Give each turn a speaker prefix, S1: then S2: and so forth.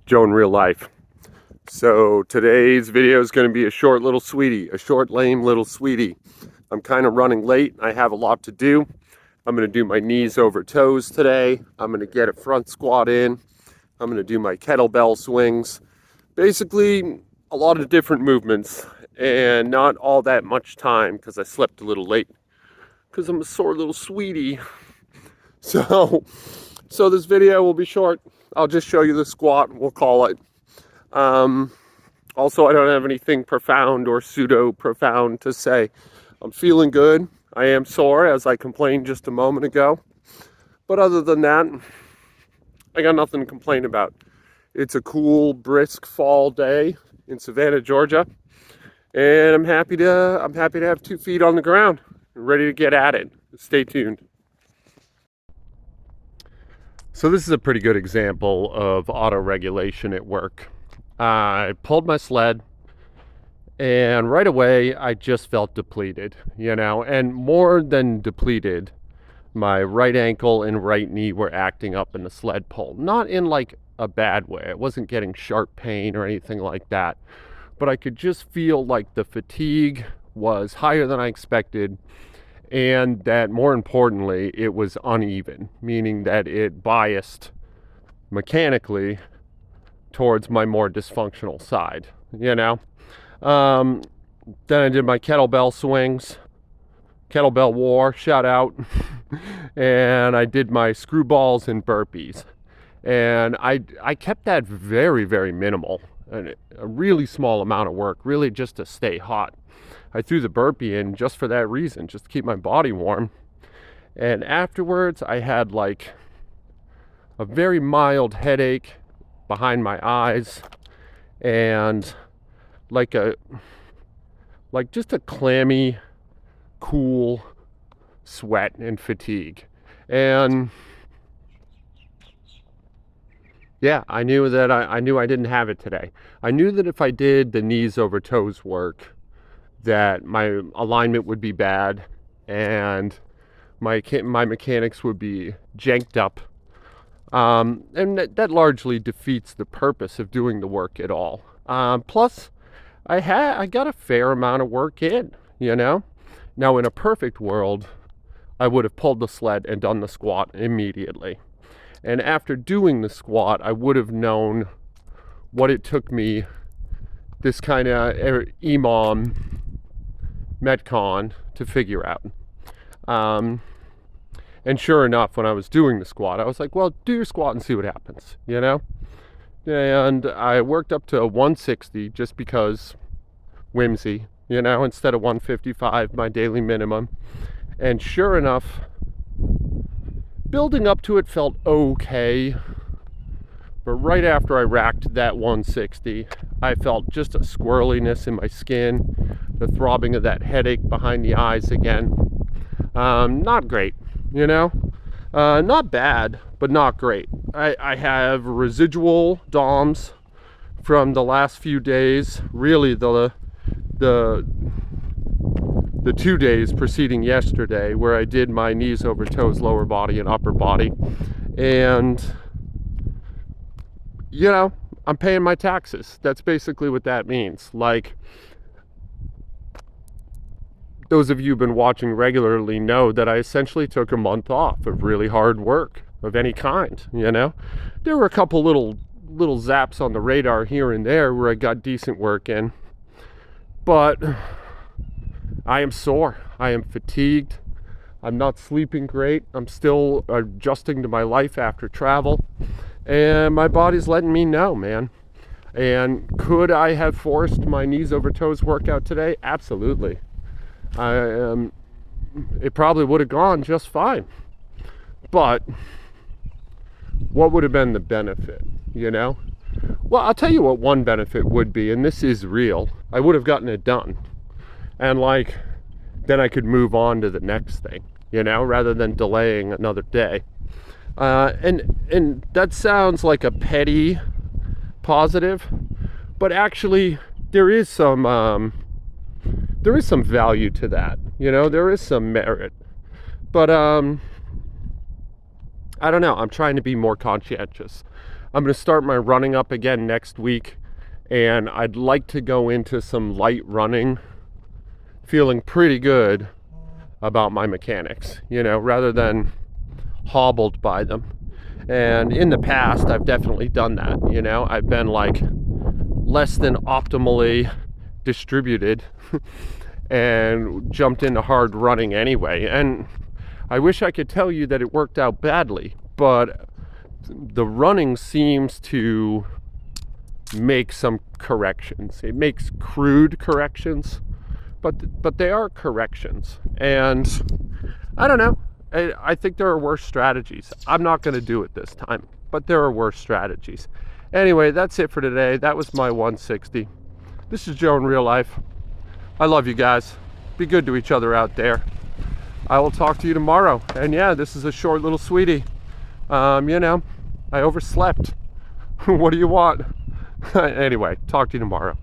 S1: Joe in real life. So today's video is going to be a short little sweetie, a short lame little sweetie. I'm kind of running late. I have a lot to do. I'm going to do my knees over toes today. I'm going to get a front squat in. I'm going to do my kettlebell swings. Basically a lot of different movements and not all that much time because I slept a little late because I'm a sore little sweetie. So this video will be short. I'll just show you the squat, we'll call it. Also, I don't have anything profound or pseudo-profound to say. I'm feeling good. I am sore, as I complained just a moment ago. But other than that, I got nothing to complain about. It's a cool, brisk fall day in Savannah, Georgia. And I'm happy to have 2 feet on the ground, ready to get at it. Stay tuned. So this is a pretty good example of auto-regulation at work. I pulled my sled and right away I just felt depleted, and more than depleted, my right ankle and right knee were acting up in the sled pull. Not in like a bad way. I wasn't getting sharp pain or anything like that, but I could just feel like the fatigue was higher than I expected. And that, more importantly, it was uneven, meaning that it biased mechanically towards my more dysfunctional side, Then I did my kettlebell swings, kettlebell war, shout out. And I did my screwballs and burpees. And I kept that very, very minimal, and a really small amount of work, really just to stay hot. I threw the burpee in just for that reason, just to keep my body warm. And afterwards, I had like a very mild headache behind my eyes and just a clammy, cool sweat and fatigue. And yeah, I knew that I knew I didn't have it today. I knew that if I did the knees over toes work, that my alignment would be bad and my mechanics would be janked up. And that largely defeats the purpose of doing the work at all. Plus, I got a fair amount of work in, Now, in a perfect world, I would have pulled the sled and done the squat immediately. And after doing the squat, I would have known what it took me, this kind of EMOM Metcon, to figure out. And sure enough, when I was doing the squat, I was like, well, do your squat and see what happens, And I worked up to 160 just because whimsy, instead of 155, my daily minimum. And sure enough, building up to it felt okay. But right after I racked that 160, I felt just a squirreliness in my skin, the throbbing of that headache behind the eyes again. Not great, not bad, but not great. I have residual DOMs from the last few days, really the 2 days preceding yesterday, where I did my knees over toes, lower body and upper body. And I'm paying my taxes. That's basically what that means. Like, those of you who've been watching regularly know that I essentially took a month off of really hard work of any kind, There were a couple little zaps on the radar here and there where I got decent work in. But I am sore. I am fatigued. I'm not sleeping great. I'm still adjusting to my life after travel. And my body's letting me know, man. And could I have forced my knees over toes workout today? Absolutely. It probably would have gone just fine. But what would have been the benefit, Well, I'll tell you what one benefit would be, and this is real. I would have gotten it done. And then I could move on to the next thing, rather than delaying another day. And that sounds like a petty positive, but actually there is some value to that. There is some merit. But I don't know. I'm trying to be more conscientious. I'm going to start my running up again next week, and I'd like to go into some light running feeling pretty good about my mechanics, rather than hobbled by them. And in the past, I've definitely done that. I've been like less than optimally distributed and jumped into hard running anyway. And I wish I could tell you that it worked out badly, but the running seems to make some corrections. It makes crude corrections, but they are corrections. And I don't know. I think there are worse strategies. I'm not going to do it this time, but there are worse strategies. Anyway, that's it for today. That was my 160. This is Joe in real life. I love you guys. Be good to each other out there. I will talk to you tomorrow. And yeah, this is a short little sweetie. I overslept. What do you want? Anyway, talk to you tomorrow.